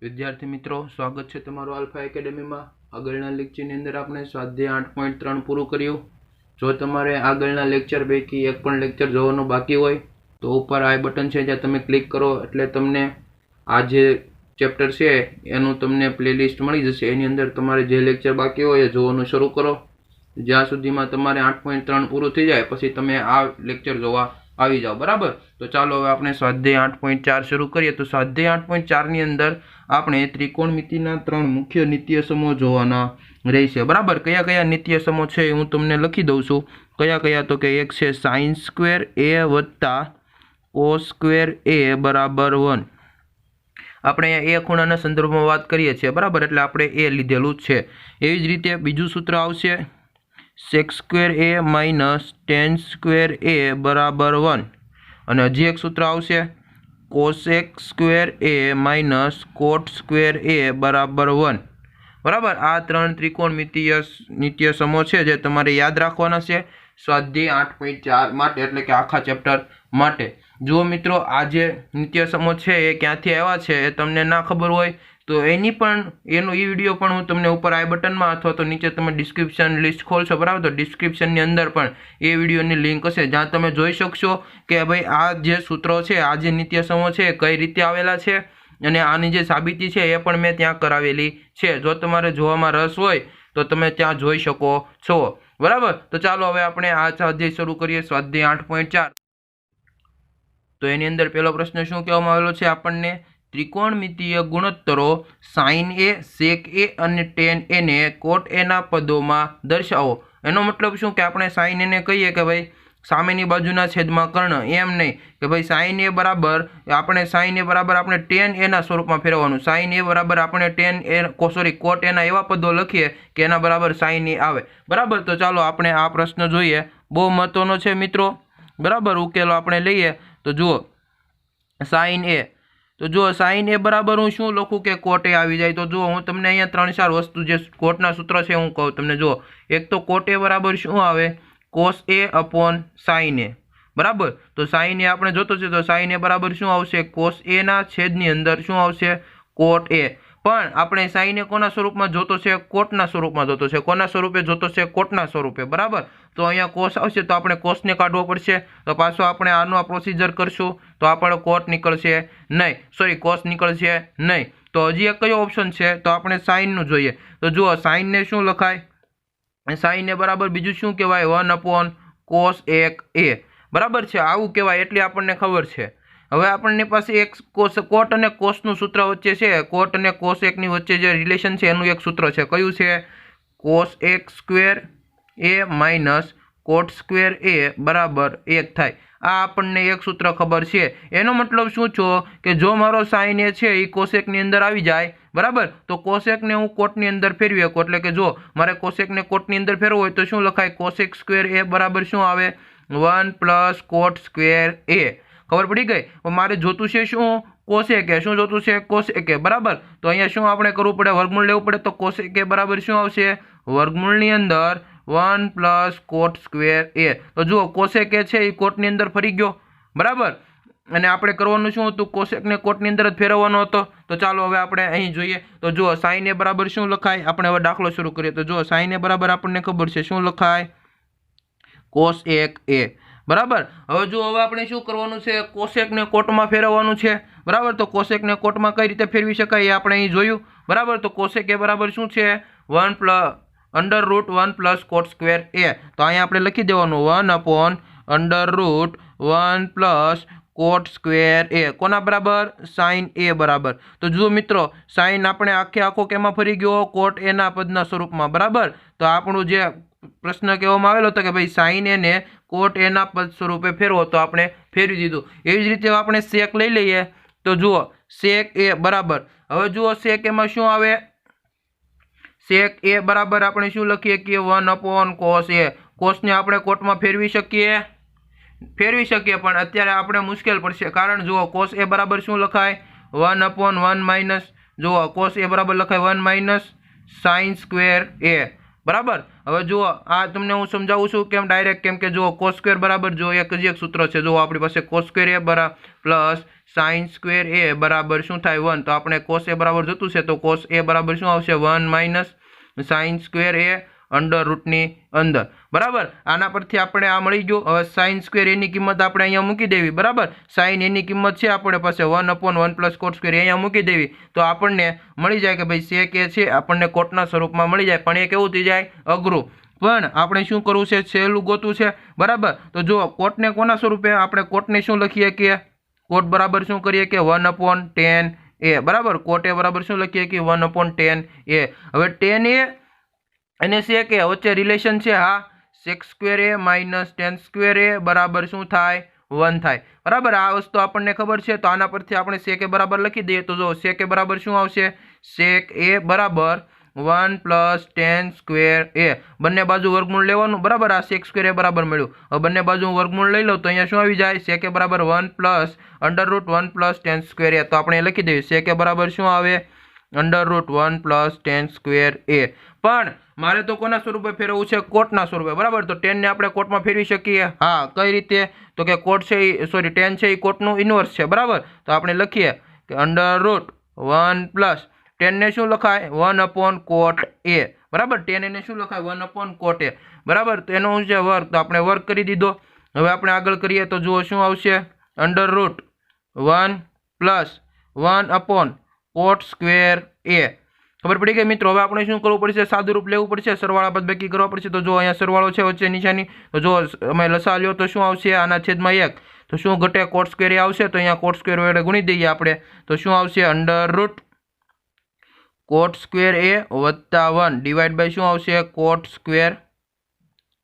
વિદ્યાર્થી મિત્રો, સ્વાગત છે તમારું આલ્ફા એકેડેમીમાં। આગળના લેક્ચરની અંદર આપણે સ્વાધ્યાય 8.3 પૂરું કર્યું। જો તમારે આગળના લેક્ચર પૈકી એક પણ લેક્ચર જોવાનું બાકી હોય તો ઉપર આઈ બટન છે જ્યાં તમે ક્લિક કરો એટલે તમને આ જે ચેપ્ટર છે એનું તમને પ્લેલિસ્ટ મળી જશે। એની અંદર તમારે જે લેક્ચર બાકી હોય એ જોવાનું શરૂ કરો જ્યાં સુધીમાં તમારે 8.3 પૂરું થઈ જાય પછી તમે આ લેક્ચર જોવા આવી જાઓ, બરાબર। તો ચાલો હવે આપણે સ્વાધ્યાય 8.4 શરૂ કરીએ। તો સ્વાધ્યાય 8.4 ની અંદર આપણે ત્રિકોણમિતિના ત્રણ મુખ્ય નિત્ય સમૂહ જોવાના રહેશે, બરાબર। કયા કયા નિત્ય સમૂહ છે હું તમને લખી દઉં છું। કયા કયા તો કે એક છે sin સ્ક્વેર a વત્તા cos સ્ક્વેર a બરાબર 1। આપણે અહીંયા એ ખૂણાના સંદર્ભમાં વાત કરીએ છીએ, બરાબર, એટલે આપણે એ લીધેલું છે। એવી જ રીતે બીજું સૂત્ર આવશે sec square a minus tan square a બરાબર 1 અને હજી એક સૂત્ર આવશે cosec square a minus cot square a બરાબર 1, બરાબર। આ ત્રણ ત્રિકોણમિતીય નિત્ય સમૂહ છે જે તમારે યાદ રાખવાના છે સ્વાધ્યાય 8.4 માટે, એટલે કે આખા ચેપ્ટર માટે। જો મિત્રો આ જે નિત્ય સમૂહ છે એ ક્યાંથી આવ્યા છે એ તમને ના ખબર હોય તો એનો વિડીયો પણ હું તમને ઉપર આઈ બટનમાં અથવા તો નીચે તમે ડિસ્ક્રિપ્શન લિસ્ટ ખોલશો, બરાબર, તો ડિસ્ક્રિપ્શનની અંદર પણ એ વિડીયોની લિંક હશે જ્યાં તમે જોઈ શકશો કે ભાઈ આ જે સૂત્રો છે, આ જે નિત્ય સમૂહ છે કઈ રીતે આવેલા છે અને આની જે સાબિતી છે એ પણ મેં ત્યાં કરાવેલી છે। જો તમારે જોવામાં રસ હોય તો તમે ત્યાં જોઈ શકો છો, બરાબર। તો ચાલો હવે આપણે આ સ્વાધ્યાય શરૂ કરીએ, સ્વાધ્યાય 8.4। તો એની અંદર પહેલો પ્રશ્ન શું કહેવામાં આવેલો છે આપણને, ત્રિકોણમિતીય ગુણોત્તરો sin a, sec a અને tan a ને cot a ના પદોમાં દર્શાવો। એનો મતલબ શું કે આપણે sin a ને કહીએ કે ભાઈ સામેની બાજુના છેદમાં કર્ણ, એમ નહીં કે ભાઈ sin a બરાબર આપણે tan a ના સ્વરૂપમાં ફેરવવાનું। sin a બરાબર આપણે cot a ના એવા પદો લખીએ કે એના બરાબર sin a આવે, બરાબર। તો ચાલો આપણે આ પ્રશ્ન જોઈએ, બહુ મહત્વનો છે મિત્રો, બરાબર। ઉકેલો આપણે લઈએ તો જુઓ sin a, તો જો sin a બરાબર હું શું લખું કે cot a આવી જાય। તો જુઓ હું તમને અહીંયા 3-4 વસ્તુ જે કોટના સૂત્ર છે હું કહું તમને। જુઓ એક તો cot a બરાબર શું આવે, cos a upon sin a, બરાબર। તો sin a આપણે જોતો છે તો sin a બરાબર શું આવશે, cos a ના છેદની અંદર શું આવશે, cot a। પણ આપણે sin a કોના સ્વરૂપમાં જોતો છે, કોટના સ્વરૂપમાં જોતો છે। કોના સ્વરૂપે જોતો છે, કોટના સ્વરૂપે, બરાબર। તો અહીંયા cos આવશે તો આપણે cos ને કાઢવો પડશે, તો પાછો આપણે આનો આ પ્રોસિજર કરશું તો આપણે cot નીકળશે નહીં, સોરી cos નીકળશે નહીં। તો હજી એક કયો ઓપ્શન છે, તો આપણે sin નું જોઈએ। તો જુઓ sin ને શું લખાય, sin એ બરાબર બીજું શું કહેવાય, 1 upon cos 1a, બરાબર છે, આવું કહેવાય એટલી આપણને ખબર છે। હવે આપણને પાસે એક કોટ અને કોસનું સૂત્ર વચ્ચે છે, કોટ અને cos 1 ની વચ્ચે જે રિલેશન છે એનું એક સૂત્ર છે, કયું છે, cos 1 square a minus cot square a બરાબર 1 થાય। આ આપણને એક સૂત્ર ખબર છે। એનો મતલબ શું છો કે જો મારો sin a છે એ cos 1 ની અંદર આવી જાય, બરાબર, તો cos 1 ને હું કોટની અંદર ફેરવી શકું, એટલે કે જો મારે cos 1 ને કોટની અંદર ફેરવવું હોય તો શું લખાય, cos 1 સ્ક્વેર a બરાબર શું આવે, 1 પ્લસ cot સ્ક્વેર a। ખબર પડી ગઈ। મારે જોતું છે શું, cos 1 શું જોતું છે, cos 1, બરાબર। તો અહીંયા શું આપણે કરવું પડે, વર્ગમૂળ લેવું પડે। તો cos 1 બરાબર શું આવશે, વર્ગમૂળની અંદર 1 પ્લસ cot સ્ક્વેર a। તો જુઓ cos 1 છે એ કોટની અંદર ફરી ગયો, બરાબર, અને આપણે કરવાનું શું હતું, cos 1 ને કોટની અંદર જ ફેરવવાનો હતો। તો ચાલો હવે આપણે અહીં જોઈએ તો જુઓ sin a બરાબર શું લખાય, આપણે હવે દાખલો શરૂ કરીએ। તો જુઓ sin a બરાબર આપણને ખબર છે શું લખાય, cos 1a, બરાબર। હવે આપણે શું કરવાનું છે, cos 1 ને કોટમાં ફેરવવાનું છે, બરાબર। તો cos 1 ને કોટમાં કઈ રીતે ફેરવી શકાય એ આપણે અહીં જોયું, બરાબર। તો cos 1 બરાબર શું છે, 1 પ્લસ cot સ્ક્વેર a। તો અહીંયા આપણે લખી દેવાનું 1 upon √1 plus cot square a, કોના બરાબર, sin a બરાબર। તો જુઓ મિત્રો sin આપણે આખો કેમાં ફરી ગયો, cot a ના પદના સ્વરૂપમાં, બરાબર। તો આપણું જે પ્રશ્ન કહેવામાં આવેલો હતો કે ભાઈ sin a ને cot a ના પદ સ્વરૂપે ફેરવો, તો આપણે ફેરવી દીધું। એવી જ રીતે આપણે sec લઈ લઈએ તો જુઓ sec a બરાબર, હવે જુઓ sec a માં શું આવે, sec a બરાબર આપણે શું લખીએ કે 1 upon cos a। cos ને આપણે કોટમાં ફેરવી શકીએ પણ અત્યારે આપણે મુશ્કેલ પડશે, કારણ જુઓ cos a બરાબર શું લખાય, 1 upon 1 માઇનસ, જુઓ cos a બરાબર લખાય 1 માઇનસ sin સ્ક્વેર a, બરાબર। હવે જુઓ આ તમને હું સમજાવું છું કેમ ડાયરેક્ટ, કેમ કે જુઓ cos સ્ક્વેર બરાબર જો એક જ એક સૂત્ર છે। જુઓ આપણી પાસે cos સ્ક્વેર a બરાબર પ્લસ sin સ્ક્વેર a બરાબર શું થાય 1, તો આપણે cos a બરાબર જોતું છે તો cos a બરાબર શું આવશે 1 minus sin square a under રૂટની અંદર, બરાબર। આના પરથી આપણે આ મળી ગયું। હવે sin સ્ક્વેર a ની કિંમત આપણે અહીંયા મૂકી દેવી, બરાબર। sin a ની કિંમત છે આપણે પાસે 1/1 પ્લસ cot સ્ક્વેર અહીંયા મૂકી દેવી તો આપણને મળી જાય કે ભાઈ sec a છે આપણને કોટના સ્વરૂપમાં મળી જાય, પણ એ કેવું થઈ જાય અઘરું। પણ આપણે શું કરવું છે, સહેલું ગોતવું છે, બરાબર। તો જો કોટને કોના સ્વરૂપે આપણે કોટને શું લખીએ કે કોટ બરાબર શું કરીએ કે 1/10 a, બરાબર। કોટ એ બરાબર શું લખીએ કે 1/10 a। હવે 10 a અને sec a વચ્ચે રિલેશન છે, હા। sec square a minus tan square a બરાબર શું થાય 1 થાય, બરાબર। આ વસ્તુ આપણને ખબર છે તો આના પરથી આપણે sec a બરાબર લખી દઈએ તો જો sec a બરાબર શું આવશે, sec a બરાબર 1 પ્લસ tan સ્ક્વેર a, બંને બાજુ વર્ગમૂળ લેવાનું, બરાબર। આ sec સ્ક્વેર a બરાબર મળ્યું। હવે બંને બાજુ વર્ગમૂળ લઈ લો તો અહીંયા શું આવી જાય, sec a બરાબર 1 plus under route 1 plus tan square a, તો આપણે લખી દઈએ sec a બરાબર શું આવે under route 1 plus tan square a। પણ મારે તો કોના સ્વરૂપે ફેરવવું છે, કોટના સ્વરૂપે, બરાબર। તો 10 ને આપણે કોટમાં ફેરવી શકીએ, હા। કઈ રીતે, તો કે કોટ છે સોરી 10 છે એ કોટનું ઇન્વર્સ છે, બરાબર। તો આપણે લખીએ કે અંડર રૂટ 1 પ્લસ 10 ને શું લખાય 1/cot a, બરાબર। 10 એને શું લખાય 1/cot a, બરાબર। તો એનો છે વર્ગ, તો આપણે વર્ગ કરી દીધો। હવે આપણે આગળ કરીએ તો જુઓ શું આવશે under route 1 plus 1/cot square a, ખબર પડી ગઈ મિત્રો। હવે આપણે શું કરવું પડશે, સાદું રૂપ લેવું પડશે, સરવાળા બાદબાકી કરવા પડશે। તો જો અહીંયા સરવાળો છે વચ્ચે નિશાની, તો જો અમે લસા લ્યો તો શું આવશે આના છેદમાં 1, તો શું ઘટે cot સ્ક્વેર a આવશે, તો અહીંયા cot સ્ક્વેર વડે ગુણી દઈએ આપણે તો શું આવશે under route cot square a વત્તા 1 ડિવાઈડ બાય શું આવશે cot સ્ક્વેર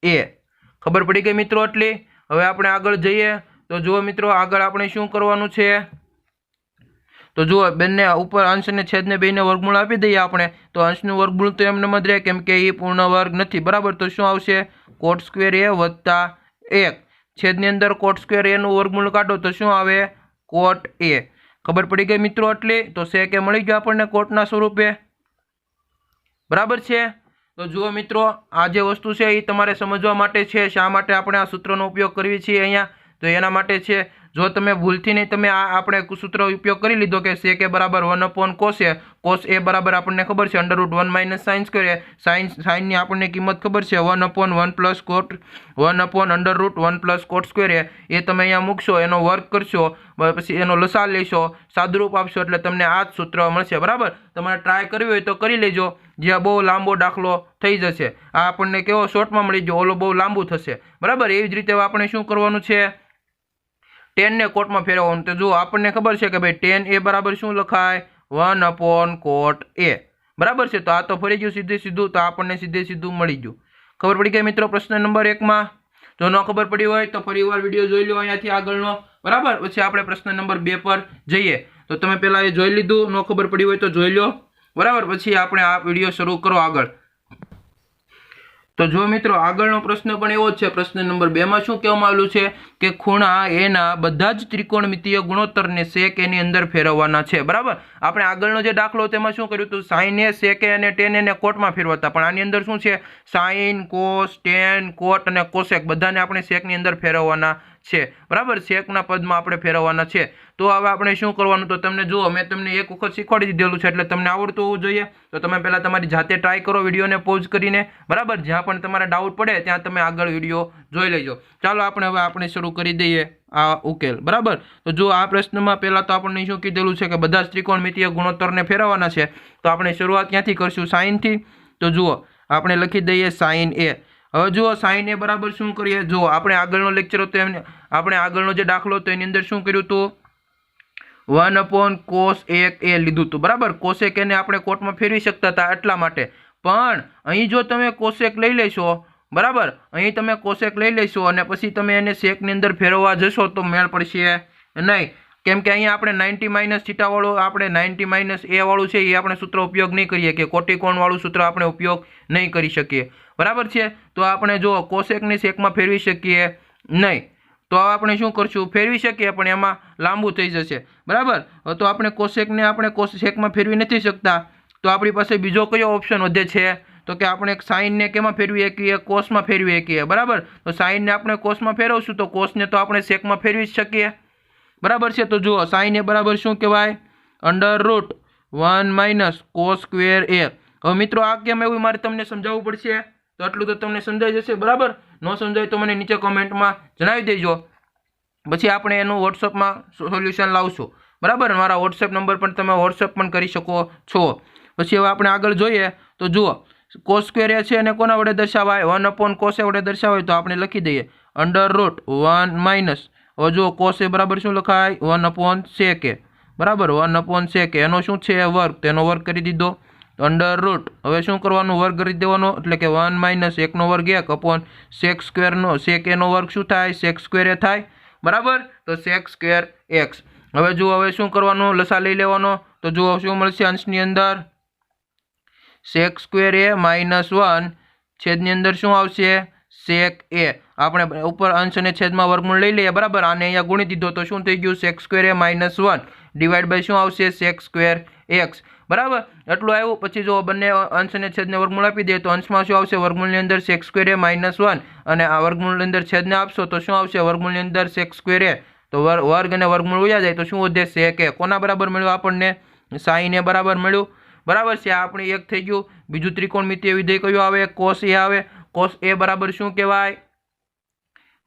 a, ખબર પડી ગઈ મિત્રો એટલી। હવે આપણે આગળ જઈએ તો જુઓ મિત્રો આગળ આપણે શું કરવાનું છે, તો જુઓ બંને ઉપર અંશ અને છેદને બેને વર્ગમૂળ આપી દઈએ આપણે, તો અંશનું વર્ગમૂળ તો એમને જ રહે કેમ કે એ પૂર્ણ વર્ગ નથી, બરાબર। તો શું આવશે cot સ્ક્વેર a વત્તા 1, છેદની અંદર cot સ્ક્વેર a નું વર્ગમૂળ કાઢો તો શું આવે cot a, ખબર પડી ગઈ મિત્રો એટલી। તો sec a મળી ગયો આપણને કોટના સ્વરૂપે, બરાબર છે। તો જુઓ મિત્રો આ જે વસ્તુ છે એ તમારે સમજવા માટે છે, શા માટે આપણે આ સૂત્રનો ઉપયોગ કરીએ છીએ અહીંયા, તો એના માટે છે। જો તમે ભૂલથી નહીં તમે આ આપણે સૂત્ર ઉપયોગ કરી લીધો કે sec a બરાબર 1/cos a, cos a બરાબર આપણને ખબર છે under route 1 minus sin square a, sin ની આપણને કિંમત ખબર છે 1/1 plus cot 1 under route 1 plus cot square a, એ તમે અહીંયા મૂકશો, એનો વર્ગ કરશો, પછી એનો લસા લેશો, સાદુરૂપ આપશો એટલે તમને આ જ સૂત્ર મળશે, બરાબર। તમારે ટ્રાય કરવી હોય તો કરી લેજો, જ્યાં બહુ લાંબો દાખલો થઈ જશે, આ આપણને કેવો શોર્ટમાં મળી ગયો, ઓલો બહુ લાંબુ થશે, બરાબર। એવી જ રીતે આપણે શું કરવાનું છે 10 ને કોટમાં ફેરવવાનું, તો જો આપણને ખબર છે કે ભાઈ 10 a બરાબર શું લખાય 1/cot a, બરાબર છે। તો આ તો ફરી ગયું સીધે સીધું, તો આપણને સીધે સીધું મળી ગયું। ખબર પડી ગઈ મિત્રો પ્રશ્ન નંબર 1 માં, જો ન ખબર પડી હોય તો ફરીવાર વિડીયો જોઈ લો અહીંયાથી આગળનો, બરાબર। પછી આપણે પ્રશ્ન નંબર 2 પર જઈએ, તો તમે પહેલા એ જોઈ લીધું, ન ખબર પડી હોય તો જોઈ લો, બરાબર। પછી આપણે આ વિડીયો શરૂ કરો આગળ। તો જો મિત્રો આગળનો પ્રશ્ન પણ એવો જ છે, પ્રશ્ન નંબર 2 માં શું કહેવામાં આવેલું છે કે ખૂણા એના બધા જ ત્રિકોણમિતીય ગુણોત્તરને sec a ની અંદર ફેરવવાના છે, બરાબર। આપણે આગળનો જે દાખલો તેમાં શું કર્યું હતું, sin a sec a અને tan a ને કોટમાં ફેરવતા, પણ આની અંદર શું છે sin cos tan cot અને cosec બધાને આપણે sec ની અંદર ફેરવવાના છે, બરાબર। sec ના પદમાં આપણે ફેરવવાના છે। તો હવે આપણે શું કરવાનું, તો તમને જુઓ મેં તમને એક વખત શીખવાડી દીધેલું છે એટલે તમને આવડતું હોવું જોઈએ, તો તમે પહેલા તમારી જાતે ટ્રાય કરો વિડીયોને પોઝ કરીને, બરાબર। જ્યાં પણ તમારે ડાઉટ પડે ત્યાં તમે આગળ વિડીયો જોઈ લેજો। ચાલો આપણે હવે આપણે શરૂ કરી દઈએ આ ઉકેલ, બરાબર। તો જો આ પ્રશ્નમાં પહેલા તો આપણને શું કીધેલું છે કે બધા જ ત્રિકોણમિતીય ગુણોત્તરને ફેરવવાના છે, તો આપણે શરૂઆત ક્યાંથી કરશું sin થી, તો જુઓ આપણે લખી દઈએ sin a। હવે જુઓ sin a બરાબર શું કરીએ, જુઓ આપણે આગળનો લેક્ચર હતો એમને આપણે આગળનો જે દાખલો હતો એની અંદર શું કર્યું હતું 1/cos a લીધું હતું, બરાબર। cosec ને આપણે કોટમાં ફેરવી શકતા હતા એટલા માટે, પણ અહીં જો તમે cosec લઈ લેશો, બરાબર, અહીં તમે cosec લઈ લેશો અને પછી તમે એને sec ની અંદર ફેરવવા જશો તો મેળ પડશે નહીં, કેમ કે અહીંયા આપણે 90 માઇનસ થીટા વાળું આપણે 90 માઇનસ a વાળું છે એ આપણે સૂત્ર ઉપયોગ નહીં કરીએ કે કોટિકોણ વાળું સૂત્ર આપણે ઉપયોગ નહીં કરી શકીએ, બરાબર છે। તો આપણે જો cosec ને sec માં ફેરવી શકીએ નહીં, તો આપણે શું કરશું ફેરવી શકીએ પણ એમાં લાંબુ થઈ જશે, બરાબર। તો આપણે cosec ને આપણે sec માં ફેરવી નથી શકતા, તો આપણી પાસે બીજો કયો ઓપ્શન વધે છે, તો કે આપણે સાઇનને કેમાં ફેરવી શકીએ, કોસમાં ફેરવી શકીએ, બરાબર. તો સાઇનને આપણે કોસમાં ફેરવશું તો કોસને તો આપણે સેકમાં ફેરવી જ શકીએ, બરાબર છે. તો જુઓ સાઇન એ બરાબર શું કહેવાય, √1 - cos સ્ક્વેર એ. હવે મિત્રો આ કેમ એવું મારે તમને સમજાવવું પડશે, તો આટલું તો તમને સમજાઈ જશે, બરાબર. ન સમજાય તો મને નીચે કોમેન્ટમાં જણાવી દેજો, પછી આપણે એનું વોટ્સઅપમાં સોલ્યુશન લાવશું, બરાબર. મારા વોટ્સએપ નંબર પર તમે વોટ્સએપ પણ કરી શકો છો. પછી હવે આપણે આગળ જોઈએ તો જુઓ કોસ સ્ક્વેર એ છે અને કોના વડે દર્શાવાય, 1/cos એ વડે દર્શાવાય, તો આપણે લખી દઈએ √1 - હવે જુઓ કોસ એ બરાબર શું લખાય, 1/sec એ, બરાબર. 1/sec એ એનો શું છે વર્ગ, તેનો વર્ગ કરી દીધો. √ હવે શું કરવાનું, વર્ગ કરી દેવાનો, એટલે કે 1 - 1 નો વર્ગ 1 sec સ્ક્વેર નો sec એ નો વર્ગ શું થાય, sec સ્ક્વેર એ થાય, બરાબર. તો sec સ્ક્વેર x. હવે જુઓ હવે શું કરવાનું, લસા લઈ લેવાનો. તો જુઓ શું મળશે અંશની અંદર, sec સ્ક્વેર એ -1 છેદની અંદર શું આવશે, sec એ. આપણે ઉપર અંશ અને છેદમાં વર્ગમૂળ લઈ લઈએ, બરાબર. આને અહીંયા ગુણી દીધો તો શું થઈ ગયું, sec square A -1 divide by શું આવશે, sec સ્ક્વેર x, બરાબર. એટલું આવ્યું. પછી જો બંને અંશ અને છેદને વર્ગમૂળ આપી દે તો અંશમાં શું આવશે, વર્ગમૂળની અંદર sec સ્ક્વેર એ -1 અને આ વર્ગમૂળની અંદર છેદને આપશો તો શું આવશે, વર્ગમૂળની અંદર sec સ્ક્વેર એ. તો વર્ગ અને વર્ગમૂળ ઉયા જાય તો શું વધે, sec એ. કોના બરાબર મળ્યું આપણને, sin એ બરાબર મળ્યું, બરાબર છે. આ આપણે એક થઈ ગયું. બીજું ત્રિકોણમિતિય વિધેય કયું આવે, cos એ આવે. cos એ બરાબર શું કહેવાય,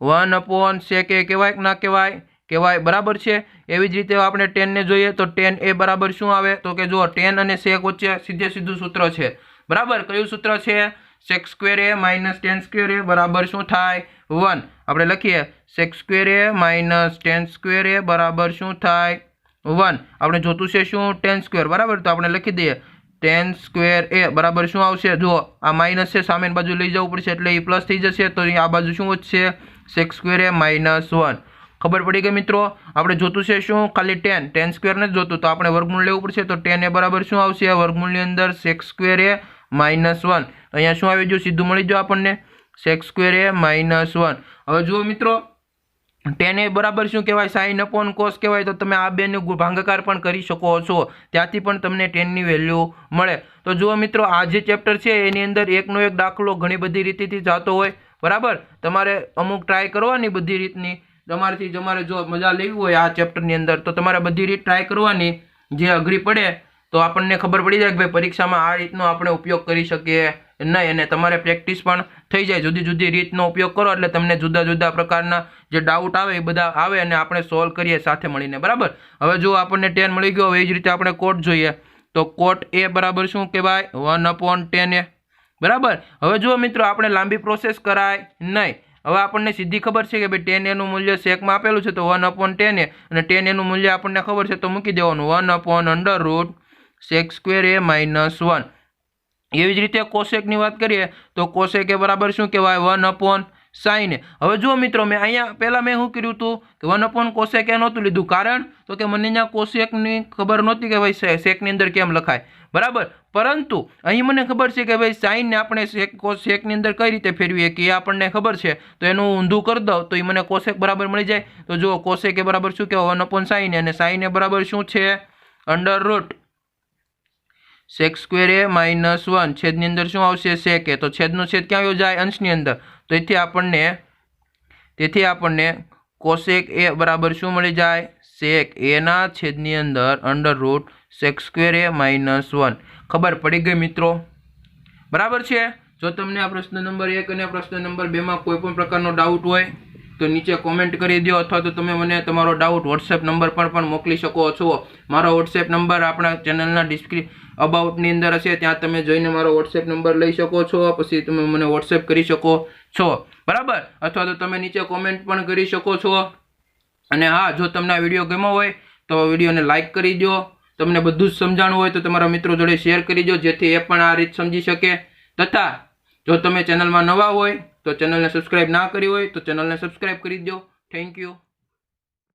1/sec એ કહેવાય કે ના કહેવાય, કહેવાય, બરાબર છે. એવી જ રીતે આપણે tan ને જોઈએ તો tan એ બરાબર શું આવે, તો કે જો tan અને sec વચ્ચે સીધું સૂત્ર છે, બરાબર. કયું સૂત્ર છે, sec સ્ક્વેર એ - tan સ્ક્વેર એ બરાબર શું થાય, 1. આપણે લખીએ sec સ્ક્વેર એ - tan સ્ક્વેર એ બરાબર શું થાય, 1. આપણે જોતું છે શું, tan સ્ક્વેર, બરાબર. તો આપણે લખી દઈએ tan સ્ક્વેર એ બરાબર શું આવશે, જો આ માઇનસ છે સામેની બાજુ લઈ જવું પડશે એટલે એ પ્લસ થઈ જશે, તો આ બાજુ શું વધશે, sec સ્ક્વેર એ -1. ખબર પડી ગઈ મિત્રો. આપણે જોતું છે શું, ખાલી tan સ્ક્વેર નથી જોતું, તો આપણે વર્ગમૂળ લેવું પડશે. તો tan એ બરાબર શું આવશે, વર્ગમૂળની અંદર sec સ્ક્વેર એ -1. અહીંયા શું આવી ગયું, સીધું મળી ગયું આપણને, sec સ્ક્વેર એ -1. હવે જુઓ મિત્રો tan એ બરાબર શું કહેવાય, sin/cos કહેવાય. તો તમે આ બેનો ભાગાકાર પણ કરી શકો છો, ત્યાંથી પણ તમને tan ની વેલ્યુ મળે. તો જુઓ મિત્રો આ જે ચેપ્ટર છે એની અંદર એકનો એક દાખલો ઘણી બધી રીતથી જતો હોય, બરાબર. તમારે અમુક ટ્રાય કરવાની બધી રીતની, તમારે જો મજા લેવી હોય આ ચેપ્ટરની અંદર તો તમારે બધી રીત ટ્રાય કરવાની, જે અઘરી પડે તો આપણને ખબર પડી જાય કે ભાઈ પરીક્ષામાં આ રીતનો આપણે ઉપયોગ કરી શકીએ નહીં, અને તમારે પ્રેક્ટિસ પણ થઈ જાય. જુદી જુદી રીતનો ઉપયોગ કરો એટલે તમને જુદા જુદા પ્રકારના જે ડાઉટ આવે એ બધા આવે અને આપણે સોલ્વ કરીએ સાથે મળીને, બરાબર. હવે જો આપણને tan મળી ગયો, હવે એ જ રીતે આપણે cot જોઈએ તો cot એ બરાબર શું કહેવાય, 1/tan એ, બરાબર. હવે જુઓ મિત્રો આપણે લાંબી પ્રોસેસ કરાય નહીં. હવે આપણને સીધી ખબર છે કે ભાઈ tan એ નું મૂલ્ય સેકમાં આપેલું છે તો 1/tan એ, અને tan એ નું મૂલ્ય આપણને ખબર છે તો મૂકી દેવાનું 1/√sec સ્ક્વેર એ -1. એવી જ રીતે cosec ની વાત કરીએ તો cosec એ બરાબર શું કહેવાય, 1/sin એ. હવે જુઓ મિત્રો મેં અહીંયા પહેલા મેં શું કર્યું હતું કે 1/cosec એ નહોતું લીધું, કારણ તો કે મને અહીંયા cosec ની ખબર નહોતી કે ભાઈ sec ની અંદર કેમ લખાય, બરાબર. પરંતુ અહીં મને ખબર છે કે ભાઈ sin ને આપણે sec ની અંદર કઈ રીતે ફેરવીએ કે એ આપણને ખબર છે, તો એનું ઊંધું કરી દઉં તો એ મને cosec બરાબર મળી જાય. તો જુઓ cosec એ બરાબર શું કહેવાય, 1/sin એ, અને sin એ બરાબર શું છે, √sec સ્ક્વેર એ -1 છેદની અંદર શું આવશે, sec એ. તો છેદનો છેદ ક્યાં આવ્યો જાય, અંશની અંદર. તો તેથી આપણને cosec એ બરાબર શું મળી જાય, sec એ ના છેદની અંદર √sec સ્ક્વેર એ -1. ખબર પડી ગઈ મિત્રો, બરાબર છે. જો તમને આ પ્રશ્ન નંબર 1 અને પ્રશ્ન નંબર 2 માં કોઈ પણ પ્રકારનો ડાઉટ હોય તો નીચે કોમેન્ટ કરી દો, અથવા તો તમે મને તમારો ડાઉટ વોટ્સએપ નંબર પર પણ મોકલી શકો છો. મારો વોટ્સએપ નંબર આપણા ચેનલના અબાઉટની અંદર હશે, ત્યાં તમે જોઈને મારો વોટ્સએપ નંબર લઈ શકો છો, પછી તમે મને વોટ્સએપ કરી શકો છો, બરાબર. અથવા તો તમે નીચે કોમેન્ટ પણ કરી શકો છો. અને હા, જો તમને આ વિડીયો ગમ્યો હોય તો વિડીયોને લાઇક કરી દો. તમને બધું જ સમજાણું હોય તો તમારા મિત્રો જોડે શેર કરી દો, જેથી એ પણ આ રીત સમજી શકે. તથા જો તમે ચેનલમાં નવા હોય તો ચેનલને સબસ્ક્રાઇબ ના કરી હોય તો ચેનલને સબસ્ક્રાઇબ કરી દો. Thank you.